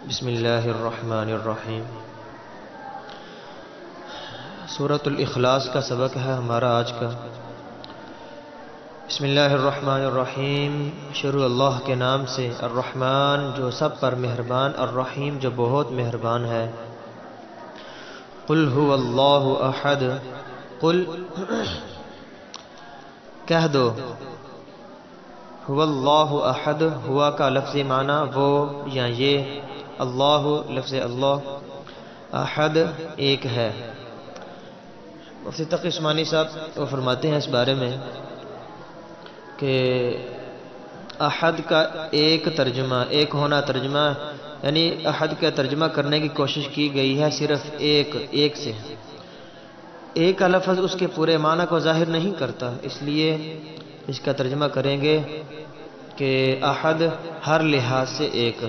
بسم اللہ الرحمن الرحیم۔ سورۃ الاخلاص کا سبق ہے ہمارا آج کا۔ بسم اللہ الرحمن الرحیم، شروع اللہ کے نام سے، الرحمن جو سب پر مہربان، الرحیم جو بہت مہربان ہے۔ قل هو اللہ احد، قل کہہ دو، هو اللہ احد، ہوا کا لفظی معنی وہ یا یہ، اللہ لفظ اللہ، احد ایک ہے۔ مفتی تقی عثمانی صاحب وہ فرماتے ہیں اس بارے میں کہ احد کا ایک ترجمہ، ایک ہونا ترجمہ، یعنی احد کا ترجمہ کرنے کی کوشش کی گئی ہے صرف ایک سے۔ ایک کا لفظ اس کے پورے معنی کو ظاہر نہیں کرتا، اس لیے اس کا ترجمہ کریں گے کہ احد ہر لحاظ سے ایک۔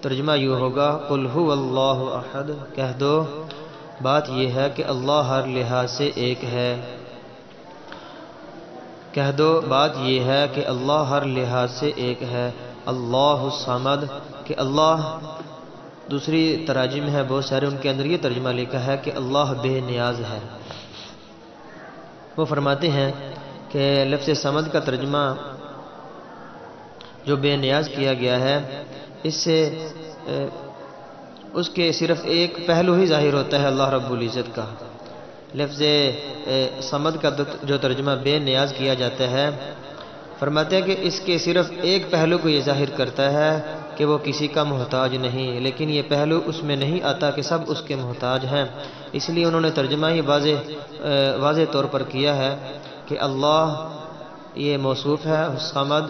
ترجمہ یوں ہوگا، قل هو اللہ احد، کہہ دو بات یہ ہے کہ اللہ ہر لحاظ سے ایک ہے۔ کہہ دو بات یہ ہے کہ اللہ ہر لحاظ سے ایک ہے۔ اللہ الصمد، کہ اللہ، دوسری تراجم ہے بہت سارے، ان کے اندر یہ ترجمہ لکھا ہے کہ اللہ بے نیاز ہے۔ وہ فرماتے ہیں کہ لفظ صمد کا ترجمہ جو بے نیاز کیا گیا ہے، اس سے اس کے صرف ایک پہلو ہی ظاہر ہوتا ہے اللہ رب العزت کا۔ لفظ صمد کا جو ترجمہ بے نیاز کیا جاتا ہے، فرماتے ہیں کہ اس کے صرف ایک پہلو کو یہ ظاہر کرتا ہے کہ وہ کسی کا محتاج نہیں، لیکن یہ پہلو اس میں نہیں آتا کہ سب اس کے محتاج ہیں۔ اس لیے انہوں نے ترجمہ ہی واضح طور پر کیا ہے کہ اللہ یہ موصوف ہے، صمد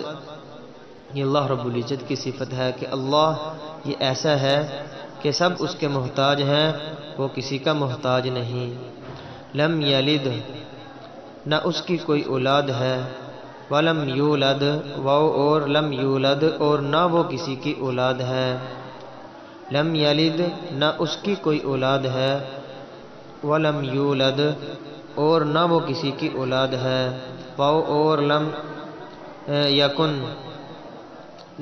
یہ اللہ رب العزت کی صفت ہے کہ اللہ یہ ایسا ہے کہ سب اس کے محتاج ہیں، وہ کسی کا محتاج نہیں۔ لم یلد، نہ اس کی کوئی اولاد ہے، ولم یولد، واو اور لم یولد، اور نہ وہ کسی کی اولاد ہے۔ لم یلد، نہ اس کی کوئی اولاد ہے، ولم یولد، اور نہ وہ کسی کی اولاد ہے۔ واو اور لم یکن،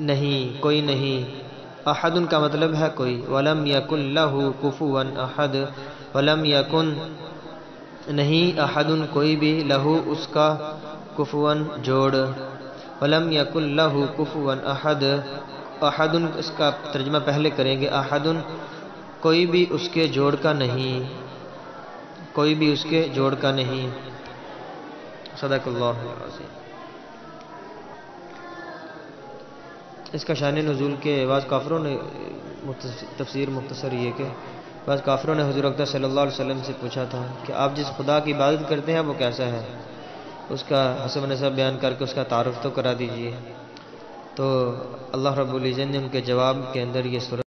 نہیں، کوئی نہیں۔ احد کا مطلب ہے کوئی۔ ولم یکن لہ کفوا احد، ولم یکن نہیں، احد کوئی بھی، لہو اس کا، کفوا جوڑ، ولم یکن لہ کفوا احد، احد اس کا ترجمہ پہلے کریں گے، احد کوئی بھی اس کے جوڑ کا نہیں، کوئی بھی اس کے جوڑ کا نہیں۔ صدق اللہ العظیم۔ اس کا شان نزول کے بعض کافروں نے تفسیر مختصر یہ کہ بعض کافروں نے حضور اقدس صلی اللہ علیہ وسلم سے پوچھا تھا کہ آپ جس خدا کی عبادت کرتے ہیں وہ کیسا ہے، اس کا حسب نسب بیان کر کے اس کا تعارف تو کرا دیجئے۔ تو اللہ رب العزت نے ان کے جواب کے اندر یہ سورہ